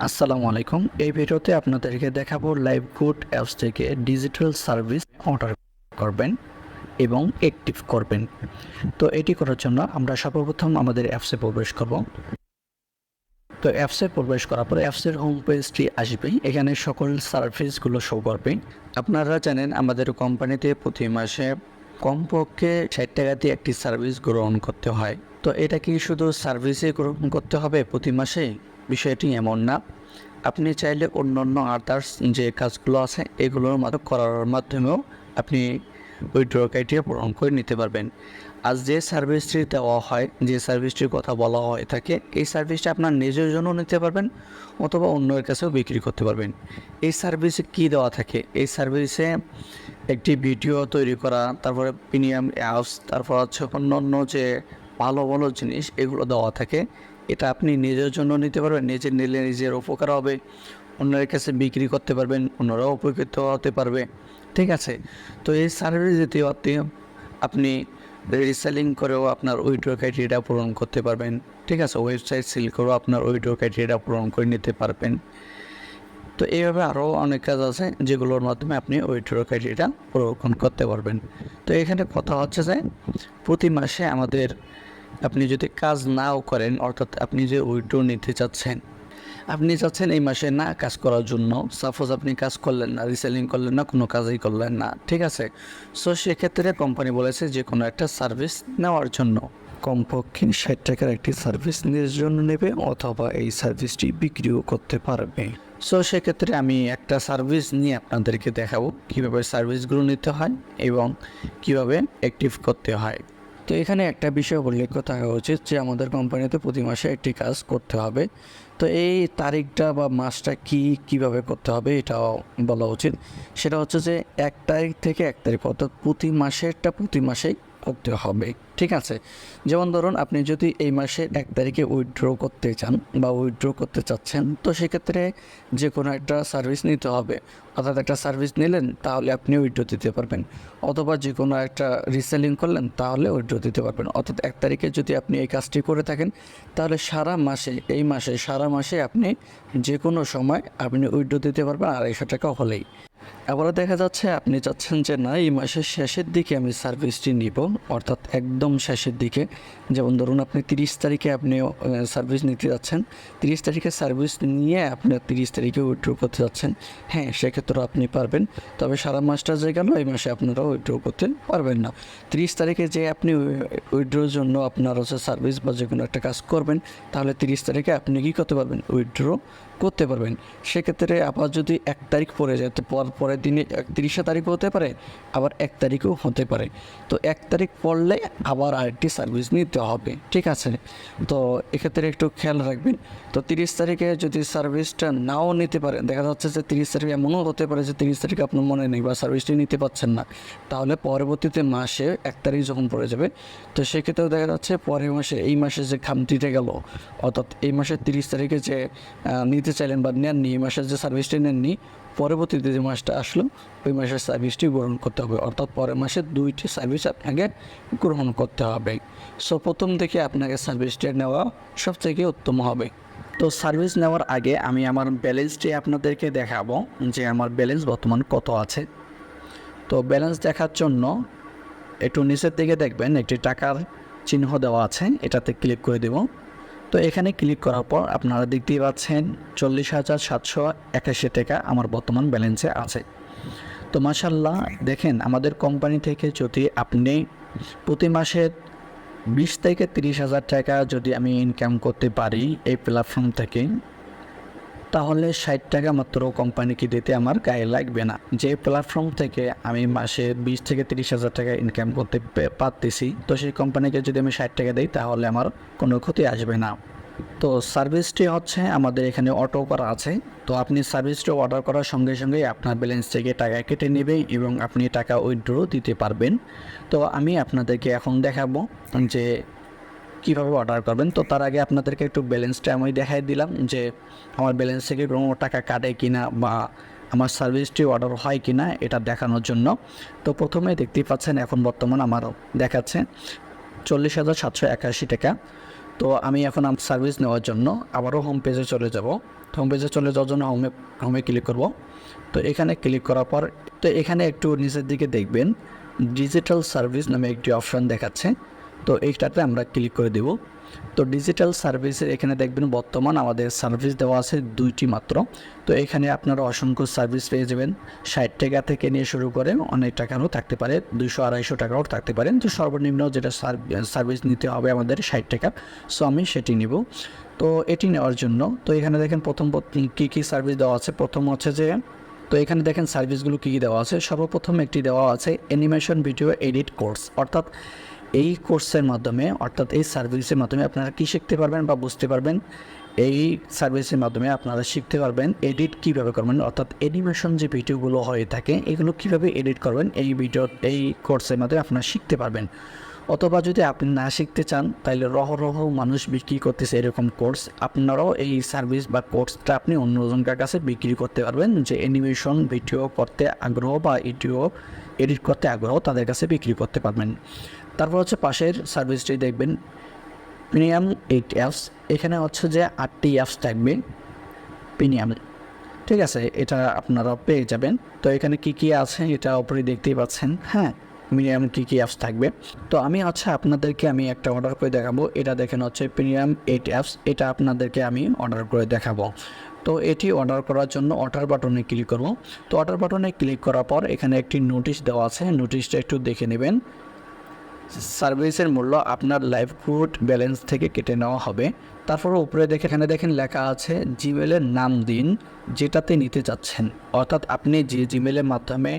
আসসালামু আলাইকুম। এই ভিডিওতে আপনাদেরকে দেখাবো লাইভগুড অ্যাপস থেকে ডিজিটাল সার্ভিস অর্ডার করবেন এবং অ্যাক্টিভ করবেন। তো এটি করার জন্য আমরা সর্বপ্রথম আমাদের অ্যাপসে প্রবেশ করব। তো অ্যাপসে প্রবেশ করার পরে অ্যাপসের হোম পেজটি আসবে। এখানে সকল সার্ভিসগুলো শো করবে। আপনারা জানেন আমাদের কোম্পানিতে প্রতি মাসে কমপক্ষে ৬০ টাকা দিয়ে একটি সার্ভিস গ্রহণ করতে হয়। তো এটা কি শুধু সার্ভিসে গ্রহণ করতে হবে প্রতি মাসে? বিষয়টি এমন না। আপনি চাইলে অন্যান্য আদার্স যে কাজগুলো আছে এগুলোর করার মাধ্যমেও আপনি উইথড্র ক্রাইটেরিয়া পূরণ করে নিতে পারবেন। আজ যে সার্ভিসটি দেওয়া হয়, যে সার্ভিসটির কথা বলা হয় থাকে, এই সার্ভিসটা আপনার নিজের জন্য নিতে পারবেন অথবা অন্যের কাছেও বিক্রি করতে পারবেন। এই সার্ভিসে কী দেওয়া থাকে? এই সার্ভিসে একটি ভিডিও তৈরি করা, তারপরে প্রিমিয়াম অ্যাপস, তারপর হচ্ছে অন্যান্য যে ভালো ভালো জিনিস এগুলো দেওয়া থাকে। এটা আপনি নিজের জন্য নিতে পারবেন, নিজের নিলে নিজের উপকার হবে, অন্যের কাছে বিক্রি করতে পারবেন, অন্যরাও উপকৃত হতে পারবে। ঠিক আছে? তো এই সার্ভিস দ্বিতীয় আপনি রিসেলিং করেও আপনার উইথড্র ক্রাইটেরিয়া পূরণ করতে পারবেন। ঠিক আছে? ওয়েবসাইট সেল করেও আপনার উইথড্র ক্রাইটেরিয়া পূরণ করে নিতে পারবেন। তো এইভাবে আরও অনেক কাজ আছে যেগুলোর মাধ্যমে আপনি উইথড্র ক্রাইটেরিয়া পূরণ করতে পারবেন। তো এখানে কথা হচ্ছে যে প্রতি মাসে আপনি যদি কাজ নাও করেন, অর্থাৎ আপনি যে উইথড্র নিতে চাচ্ছেন, আপনি চাচ্ছেন এই মাসে না কাজ করার জন্য, সাপোজ আপনি কাজ করলেন না, রিসেলিং করলেন না, কোনো কাজই করলেন না, ঠিক আছে? সো সেক্ষেত্রে কোম্পানি বলেছে যে কোনো একটা সার্ভিস নেওয়ার জন্য কমপক্ষে ৬০ টাকার একটি সার্ভিস নিজের জন্য নেবে অথবা এই সার্ভিসটি বিক্রিও করতে পারবে। সো সেক্ষেত্রে আমি একটা সার্ভিস নিয়ে আপনাদেরকে দেখাবো কীভাবে সার্ভিসগুলো নিতে হয় এবং কীভাবে অ্যাক্টিভ করতে হয়। তো এখানে একটা বিষয় উল্লেখ থাকা উচিত যে আমাদের কোম্পানিতে প্রতি মাসে একটি কাজ করতে হবে। তো এই তারিখটা বা মাসটা কীভাবে করতে হবে এটাও বলা উচিত। সেটা হচ্ছে যে ১ তারিখ থেকে ১ তারিখ, অর্থাৎ প্রতি মাসেরটা প্রতি মাসেই করতে হবে। ঠিক আছে? যেমন ধরুন আপনি যদি এই মাসের ১ তারিখে উইথড্র করতে চান বা উইথড্র করতে চাচ্ছেন, তো সেক্ষেত্রে যে কোনো একটা সার্ভিস নিতে হবে। অর্থাৎ একটা সার্ভিস নিলেন তাহলে আপনি উইথড্র দিতে পারবেন, অথবা যে কোনো একটা রিসেলিং করলেন তাহলে উইথড্র দিতে পারবেন। অর্থাৎ ১ তারিখে যদি আপনি এই কাজটি করে থাকেন তাহলে সারা মাসে আপনি যে কোনো সময় আপনি উইথড্র দিতে পারবেন ২৫০ টাকা হলেই। আবারও দেখা যাচ্ছে আপনি চাচ্ছেন যে না, এই মাসের শেষের দিকে আমি সার্ভিসটি নিব, অর্থাৎ একদম শেষের দিকে। যেমন ধরুন আপনি ৩০ তারিখে আপনি সার্ভিস নিতে যাচ্ছেন, ৩০ তারিখে সার্ভিস নিয়ে আপনি ৩০ তারিখে উইথড্র করতে যাচ্ছেন। হ্যাঁ, সেক্ষেত্রে আপনি পারবেন, তবে সারা মাসটা যে গেল এই মাসে আপনারা উইথড্র করতে পারবেন না। ৩০ তারিখে যে আপনি উইথড্রোর জন্য আপনার হচ্ছে সার্ভিস বা যে কোনো একটা কাজ করবেন, তাহলে ৩০ তারিখে আপনি কী করতে পারবেন? উইথড্র করতে পারবেন। সেক্ষেত্রে আবার যদি ১ তারিখ পড়ে যায়, তো পরের দিনে ৩০ তারিখও হতে পারে, আবার ১ তারিখও হতে পারে। তো ১ তারিখ পড়লে আবার আরেকটি সার্ভিস নিতে হবে। ঠিক আছে? তো এক্ষেত্রে একটু খেয়াল রাখবেন। তো ৩০ তারিখে যদি সার্ভিসটা নাও নিতে পারেন, দেখা যাচ্ছে যে ৩০ তারিখে এমনও হতে পারে যে ৩০ তারিখে আপনার মনে নেই বা সার্ভিসটি নিতে পারছেন না, তাহলে পরবর্তীতে মাসে ১ তারিখ যখন পড়ে যাবে, তো সেক্ষেত্রেও দেখা যাচ্ছে পরের মাসে এই মাসে যে খামতিতে গেল, অর্থাৎ এই মাসের ৩০ তারিখে যে নিতে চাইলেন বা নেননি, এই মাসের যে সার্ভিসটি নেননি, পরবর্তীতে যে মাসটা আসলো ওই মাসের সার্ভিসটি গ্রহণ করতে হবে। অর্থাৎ পরের মাসে ২টি সার্ভিস আপনাকে গ্রহণ করতে হবে। সো প্রথম থেকে আপনাকে সার্ভিসটি নেওয়া সবথেকে উত্তম হবে। তো সার্ভিস নেওয়ার আগে আমি আমার ব্যালেন্সটি আপনাদেরকে দেখাবো যে আমার ব্যালেন্স বর্তমান কত আছে। তো ব্যালেন্স দেখার জন্য একটু নিচের দিকে দেখবেন একটি টাকার চিহ্ন দেওয়া আছে, এটাতে ক্লিক করে দেব। তো এখানে ক্লিক করার পর আপনারা দেখতেই পাচ্ছেন ৪০,৭৮১ টাকা আমার বর্তমান ব্যালেন্সে আছে। তো মাশাআল্লাহ, দেখেন আমাদের কোম্পানি থেকে যদি আপনি প্রতি মাসে ২০ থেকে ৩০,০০০ টাকা যদি আমি ইনকাম করতে পারি এই প্ল্যাটফর্ম থেকে, তাহলে ৬০ টাকা মাত্র কোম্পানিকে দিতে আমার গায়ে লাগবে না। যে প্ল্যাটফর্ম থেকে আমি মাসে ২০ থেকে ৩০,০০০ টাকা ইনকাম করতে পারতেছি, তো সেই কোম্পানিকে যদি আমি ৬০ টাকা দিই তাহলে আমার কোনো ক্ষতি আসবে না। তো সার্ভিসটি হচ্ছে আমাদের এখানে অটো করা আছে। তো আপনি সার্ভিসটি অর্ডার করার সঙ্গে সঙ্গেই আপনার ব্যালেন্স থেকে টাকা কেটে নেবে এবং আপনি টাকা উইথড্র দিতে পারবেন। তো আমি আপনাদেরকে এখন দেখাবো যে কীভাবে অর্ডার করবেন। তো তার আগে আপনাদেরকে একটু ব্যালেন্সটা আমি দেখাই দিলাম যে আমার ব্যালেন্স থেকে কোনো টাকা কাটে কিনা বা আমার সার্ভিসটি অর্ডার হয় কিনা এটা দেখানোর জন্য। তো প্রথমে দেখতেই পাচ্ছেন এখন বর্তমান আমার দেখাচ্ছে ৪০,৭৮১ টাকা। তো আমি এখন সার্ভিস নেওয়ার জন্য আবারও হোম পেজে চলে যাব। হোম পেজে চলে যাওয়ার জন্য হোমে ক্লিক করব। তো এখানে ক্লিক করার পর তো এখানে একটু নিচের দিকে দেখবেন ডিজিটাল সার্ভিস নামে একটি অপশান দেখাচ্ছে। তো এইটাতে আমরা ক্লিক করে দেব। তো ডিজিটাল সার্ভিসের এখানে দেখবেন বর্তমান আমাদের সার্ভিস দেওয়া আছে 2টি মাত্র। তো এখানে আপনারা অসংখ্য সার্ভিস পেয়ে যাবেন। 60 টাকা থেকে নিয়ে শুরু করে অনেক টাকারও থাকতে পারে, 200-250 টাকাও থাকতে পারেন। তো সর্বনিম্ন যেটা সার্ভিস নিতে হবে আমাদের 60 টাকা। সো আমি সেটি নিব। তো এটি নেওয়ার জন্য তো এখানে দেখেন প্রথম কী সার্ভিস দেওয়া আছে। প্রথম হচ্ছে যে তো এখানে দেখেন সার্ভিসগুলো কী দেওয়া আছে। সর্বপ্রথম একটি দেওয়া আছে অ্যানিমেশন ভিডিও এডিট কোর্স। অর্থাৎ এই কোর্সের মাধ্যমে অর্থাৎ এই সার্ভিসের মাধ্যমে আপনারা কী শিখতে পারবেন বা বুঝতে পারবেন। এই সার্ভিসের মাধ্যমে আপনারা শিখতে পারবেন এডিট কীভাবে করবেন, অর্থাৎ অ্যানিমেশন যে ভিডিওগুলো হয়ে থাকে এগুলো কীভাবে এডিট করবেন এই কোর্সের মাধ্যমে আপনারা শিখতে পারবেন। অথবা যদি আপনি না শিখতে চান তাহলে রহ মানুষ বিক্রি করতেছে এরকম কোর্স, আপনারাও এই সার্ভিস বা কোর্সটা আপনি অন্যজনকার কাছে বিক্রি করতে পারবেন। যে অ্যানিমেশন ভিডিও করতে আগ্রহ বা ভিডিও এডিট করতে আগ্রহ তাদের কাছে বিক্রি করতে পারবেন। তারপর হচ্ছে পাশের সার্ভিসটি দেখবেন প্রিমিয়াম 8 অ্যাপস। এখানে হচ্ছে যে 8টি অ্যাপস থাকবে প্রিমিয়াম, ঠিক আছে, এটা আপনারা পেয়ে যাবেন। তো এখানে কি আছে এটা উপরে দেখতেই পাচ্ছেন। হ্যাঁ, প্রিমিয়াম কী অ্যাপস থাকবে। তো আমি হচ্ছে আপনাদেরকে আমি একটা অর্ডার করে দেখাবো। এটা দেখেন হচ্ছে প্রিমিয়াম 8 অ্যাপস, এটা আপনাদেরকে আমি অর্ডার করে দেখাবো। তো এটি অর্ডার করার জন্য অর্ডার বাটনে ক্লিক করব। তো অর্ডার বাটনে ক্লিক করার পর এখানে একটি নোটিশ দেওয়া আছে, নোটিশটা একটু দেখে নেবেন। সার্ভিসের মূল্য আপনার লাইভকুড ব্যালেন্স থেকে কেটে নেওয়া হবে। তারপর উপরে এখানে দেখেন লেখা আছে জিমেলের নাম দিন যেটাতে নিতে চাচ্ছেন। অর্থাৎ আপনি যে জিমেলের মাধ্যমে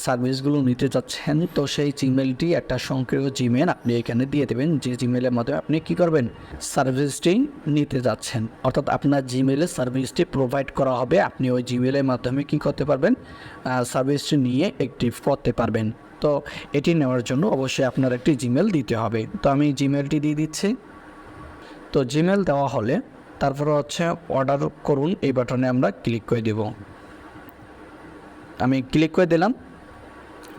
সার্ভিসগুলো নিতে চাচ্ছেন তো সেই জিমেলটি একটা সক্রিয় জিমেল আপনি এখানে দিয়ে দেবেন, যে জিমেলের মাধ্যমে আপনি কী করবেন সার্ভিসটি নিতে যাচ্ছেন। অর্থাৎ আপনার জিমেলে সার্ভিসটি প্রোভাইড করা হবে, আপনি ওই জিমেলের মাধ্যমে কী করতে পারবেন সার্ভিসটি নিয়ে অ্যাক্টিভ করতে পারবেন। তো এটি নেওয়ার জন্য অবশ্যই আপনার একটি জিমেল দিতে হবে। তো আমি জিমেলটি দিয়ে দিচ্ছি। তো জিমেল দেওয়া হলে তারপরে হচ্ছে অর্ডার করুন এই বাটনে আমরা ক্লিক করে দেব। আমি ক্লিক করে দিলাম।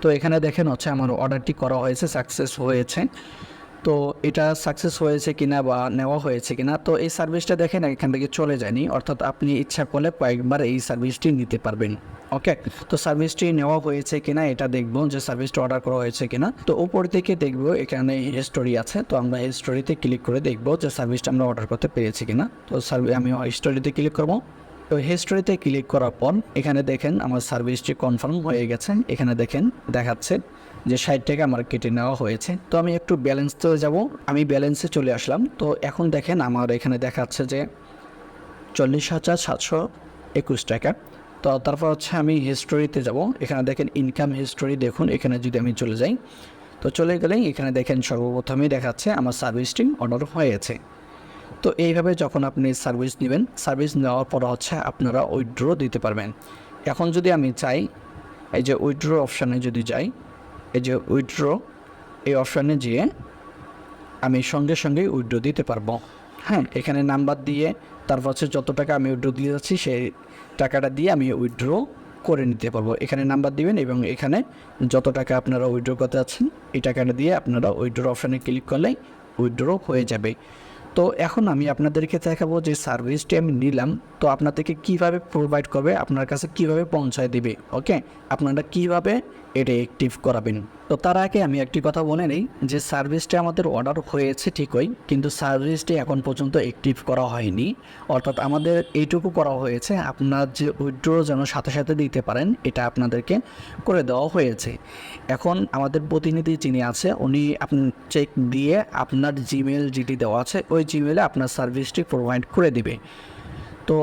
তো এখানে দেখেন হচ্ছে আমার অর্ডারটি করা হয়েছে, সাকসেস হয়েছে। তো এটা সাকসেস হয়েছে কিনা বা নেওয়া হয়েছে কিনা, তো এই সার্ভিসটা দেখেন এখান থেকে চলে যায়নি। অর্থাৎ আপনি ইচ্ছা করলে কয়েকবার এই সার্ভিসটি নিতে পারবেন। ওকে, তো সার্ভিসটি নেওয়া হয়েছে কিনা এটা দেখবো, যে সার্ভিসটা অর্ডার করা হয়েছে কিনা। তো উপর থেকে দেখবো এখানে হিস্টোরি আছে। তো আমরা হিস্টোরিতে ক্লিক করে দেখবো যে সার্ভিসটা আমরা অর্ডার করতে পেরেছি কিনা। তো আমি হিস্টোরিতে ক্লিক করবো। তো হিস্টোরিতে ক্লিক করার পর এখানে দেখেন আমার সার্ভিসটি কনফার্ম হয়ে গেছে। এখানে দেখেন দেখাচ্ছে যে 60 টাকা আমার কেটে নেওয়া হয়েছে। তো আমি একটু ব্যালেন্সে যাব, আমি ব্যালেন্সে চলে আসলাম। তো এখন দেখেন আমার এখানে দেখাচ্ছে যে 40,721 টাকা। তো তারপর হচ্ছে আমি হিস্টোরিতে যাব। এখানে দেখেন ইনকাম হিস্টোরি দেখুন, এখানে যদি আমি চলে যাই তো চলে গেলেই এখানে দেখেন সর্বপ্রথমেই দেখাচ্ছে আমার সার্ভিসটি অর্ডার হয়েছে। তো এইভাবে যখন আপনি সার্ভিস নেবেন, সার্ভিস নেওয়ার পর হচ্ছে আপনারা উইথড্র দিতে পারবেন। এখন যদি আমি চাই এই যে উইথড্র অপশানে যদি যাই, এই যে উইথড্র এই অপশানে যেয়ে আমি সঙ্গে সঙ্গেই উইথড্র দিতে পারবো। হ্যাঁ, এখানে নাম্বার দিয়ে তারপর হচ্ছে যত টাকা আমি উইথড্র দিয়ে যাচ্ছি সেই টাকাটা দিয়ে আমি উইথড্র করে নিতে পারবো। এখানে নাম্বার দিবেন এবং এখানে যত টাকা আপনারা উইথড্র করতে যাচ্ছেন এই টাকাটা দিয়ে আপনারা উইথড্র অপশানে ক্লিক করলেই উইথড্র হয়ে যাবে। তো এখন আমি আপনাদেরকে দেখাবো যে সার্ভিসটি আমি নিলাম তো আপনাদেরকে কীভাবে প্রোভাইড করবে, আপনার কাছে কীভাবে পৌঁছায় দেবে। ওকে, আপনারা কীভাবে এটা অ্যাক্টিভ করাবেন। তো তার আগে আমি একটি কথা বলে নিই যে সার্ভিসটি আমাদের অর্ডার হয়েছে ঠিকই, কিন্তু সার্ভিসটি এখন পর্যন্ত অ্যাক্টিভ করা হয়নি। অর্থাৎ আমাদের এইটুকু করা হয়েছে আপনার যে উইথড্র যেন সাথে সাথে দিতে পারেন এটা আপনাদেরকে করে দেওয়া হয়েছে। এখন আমাদের প্রতিনিধি যিনি আছে উনি আপনার চেক দিয়ে আপনার জিমেল যেটি দেওয়া আছে ওই জিমেলে আপনার সার্ভিসটি প্রোভাইড করে দিবে। তো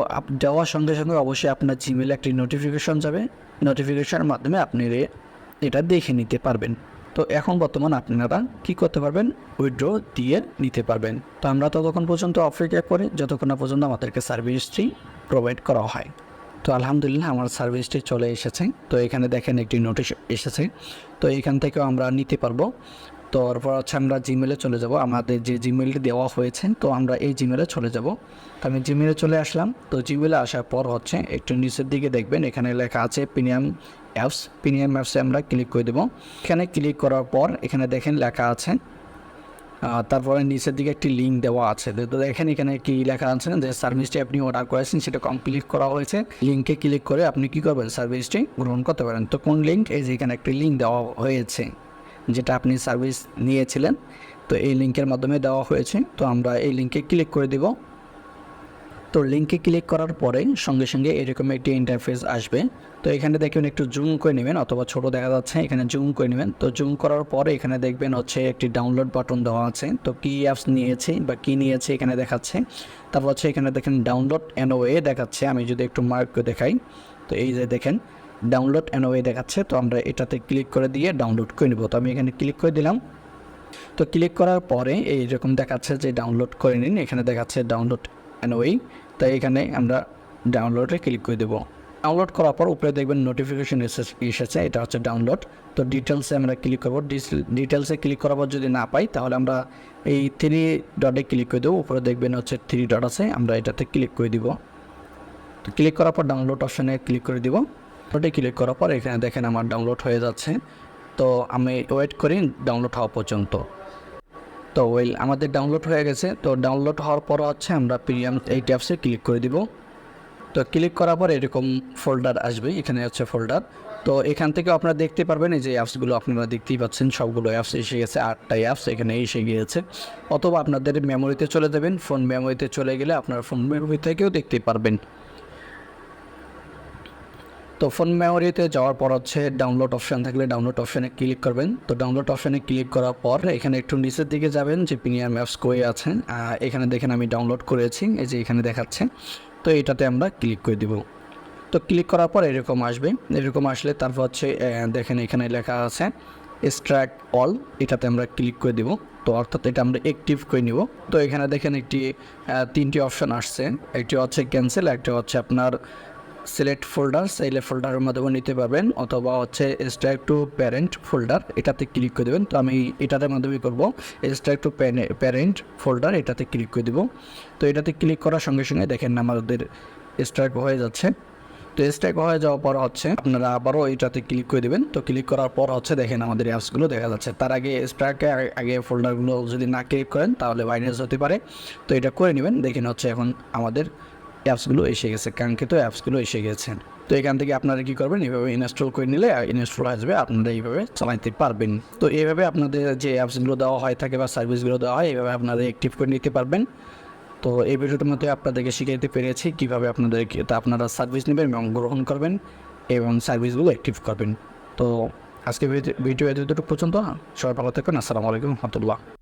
দেওয়ার সঙ্গে সঙ্গে অবশ্যই আপনার জিমেলে একটি নোটিফিকেশন যাবে, নোটিফিকেশনের মাধ্যমে আপনি এটা দেখে নিতে পারবেন। তো এখন বর্তমান আপনারা কি করতে পারবেন উইথড্র দিয়ে নিতে পারবেন। তো আমরা ততক্ষণ পর্যন্ত অপেক্ষা করি যতক্ষণ না পর্যন্ত আমাদেরকে সার্ভিসটি প্রোভাইড করা হয়। তো আলহামদুলিল্লাহ আমার সার্ভিসটি চলে এসেছে। তো এখানে দেখেন একটি নোটিশ এসেছে, তো এখান থেকেও আমরা নিতে পারবো। তো তারপর হচ্ছে আমরা জিমেলে চলে যাব, আমাদের যে জিমেলটি দেওয়া হয়েছে তো আমরা এই জিমেলে চলে যাব। তো আমি জিমেলে চলে আসলাম। তো জিমেলে আসার পর হচ্ছে একটু নিচের দিকে দেখবেন এখানে লেখা আছে প্রিমিয়াম অ্যাপস। প্রিমিয়াম অ্যাপসে আমরা ক্লিক করে দেবো। এখানে ক্লিক করার পর এখানে দেখেন লেখা আছে তারপরে নিচের দিকে একটি লিঙ্ক দেওয়া আছে। তো দেখেন এখানে কি লেখা আছে যে সার্ভিসটি আপনি অর্ডার করেছেন সেটা কমপ্লিট করা হয়েছে। লিঙ্কে ক্লিক করে আপনি কী করবেন, সার্ভিসটি গ্রহণ করতে পারেন। তো কোন লিঙ্ক? এই যে এখানে একটি লিঙ্ক দেওয়া হয়েছে, যেটা আপনি সার্ভিস নিয়েছিলেন, তো এই লিঙ্কের মাধ্যমে দেওয়া হয়েছে। তো আমরা এই লিঙ্কে ক্লিক করে দেব। তো লিঙ্কে ক্লিক করার পরে সঙ্গে সঙ্গে এরকম একটি ইন্টারফেস আসবে। তো এখানে দেখবেন একটু জুম করে নেবেন, অথবা ছোট দেখা যাচ্ছে, এখানে জুম করে নেবেন। তো জুম করার পরে এখানে দেখবেন হচ্ছে একটি ডাউনলোড বাটন দেওয়া আছে। তো কী অ্যাপস নিয়েছে বা কী নিয়েছে এখানে দেখাচ্ছে। তারপর হচ্ছে এখানে দেখেন ডাউনলোড এনওএ দেখাচ্ছে। আমি যদি একটু মার্ক করে দেখাই, তো এই যে দেখেন ডাউনলোড এনওএ দেখাচ্ছে। তো আমরা এটাতে ক্লিক করে দিয়ে ডাউনলোড করে নেব। তো আমি এখানে ক্লিক করে দিলাম। তো ক্লিক করার পরে এইরকম দেখাচ্ছে যে ডাউনলোড করে নিন, এখানে দেখাচ্ছে ডাউনলোড এনওএ। তাই এখানে আমরা ডাউনলোডে ক্লিক করে দেবো। ডাউনলোড করার পর উপরে দেখবেন নোটিফিকেশন এসেছে, এটা হচ্ছে ডাউনলোড। তো ডিটেলসে আমরা ক্লিক করবো। ডিটেলসে ক্লিক করার পর যদি না পাই তাহলে আমরা এই 3 ডটে ক্লিক করে দেবো। উপরে দেখবেন হচ্ছে 3 ডট আছে, আমরা এটাতে ক্লিক করে দিব। তো ক্লিক করার পর ডাউনলোড অপশানে ক্লিক করে দিব। ওটাই ক্লিক করার পর এখানে দেখেন আমার ডাউনলোড হয়ে যাচ্ছে। তো আমি ওয়েট করি ডাউনলোড হওয়া পর্যন্ত। তো আমাদের ডাউনলোড হয়ে গেছে। তো ডাউনলোড হওয়ার পর হচ্ছে আমরা প্রিমিয়াম এই ট্যাবসে ক্লিক করে দিব। তো ক্লিক করার পর এরকম ফোল্ডার আসবে, এখানে হচ্ছে ফোল্ডার। তো এখান থেকে আপনারা দেখতে পারবেন এই যে অ্যাপসগুলো আপনারা দেখতেই পাচ্ছেন, সবগুলো অ্যাপস এসে গেছে, 8টাই অ্যাপস এখানে এসে গিয়েছে। অথবা আপনাদের মেমোরিতে চলে যাবেন, ফোন মেমোরিতে চলে গেলে আপনারা ফোন মেমোরি থেকেও দেখতে পারবেন। তো ফোন মেমোরিতে যাওয়ার পর হচ্ছে ডাউনলোড অপশান থাকলে ডাউনলোড অপশানে ক্লিক করবেন। তো ডাউনলোড অপশানে ক্লিক করার পর এখানে একটু নিচের দিকে যাবেন যে প্রিমিয়াম অ্যাপস কই আছে, এখানে দেখেন আমি ডাউনলোড করেছি, এই যে এখানে দেখাচ্ছে। তো এটাতে আমরা ক্লিক করে দিব। তো ক্লিক করার পর এরকম আসবে। এরকম আসলে তারপর হচ্ছে দেখেন এখানে লেখা আছে এক্সট্রাক্ট অল, এটাতে আমরা ক্লিক করে দিব। তো অর্থাৎ এটা আমরা অ্যাক্টিভ করে নিব। তো এখানে দেখেন একটি 3টি অপশান আসছে, একটি হচ্ছে ক্যান্সেল, একটা হচ্ছে আপনার সিলেক্ট ফোল্ডার, চাইলে ফোল্ডারের মাধ্যমে নিতে পারবেন, অথবা হচ্ছে এক্সট্রাক্ট টু প্যারেন্ট ফোল্ডার, এটাতে ক্লিক করে দেবেন। তো আমি এটার মাধ্যমে করব এক্সট্রাক্ট টু প্যারেন্ট ফোল্ডার, এটাতে ক্লিক করে দেবো। তো এটাতে ক্লিক করার সঙ্গে সঙ্গে দেখেন আমাদের এক্সট্রাক্ট হয়ে যাচ্ছে। তো এক্সট্রাক্ট হয়ে যাওয়ার পর হচ্ছে আপনারা আবারও এটাতে ক্লিক করে দেবেন। তো ক্লিক করার পর হচ্ছে দেখেন আমাদের অ্যাপসগুলো দেখা যাচ্ছে। তার আগে এক্সট্রাক্টে আগে ফোল্ডারগুলো যদি না ক্লিক করেন তাহলে ভাইরাস হতে পারে। তো এটা করে নেবেন। দেখেন হচ্ছে এখন আমাদের অ্যাপসগুলো এসে গেছে, কাঙ্ক্ষিত অ্যাপসগুলো এসে গেছে। তো এখান থেকে আপনারা কী করবেন, এইভাবে ইনস্টল করে নিলে ইনস্টল আসবে, আপনারা এইভাবে চালাতে পারবেন। তো এইভাবে আপনাদের যে অ্যাপসগুলো দেওয়া হয় থাকে বা সার্ভিসগুলো দেওয়া হয়, এইভাবে আপনারা অ্যাক্টিভ করে নিতে পারবেন। তো এই ভিডিওটার মধ্যে আপনাদেরকে শিখাইতে পেরেছি কীভাবে আপনারা সার্ভিস নেবেন এবং গ্রহণ করবেন এবং সার্ভিসগুলো অ্যাক্টিভ করবেন। তো আজকে ভিডিও এতটুকু পর্যন্ত। সবাই ভালো থাকবেন। আসসালামু আলাইকুম রহমতুল্লাহ।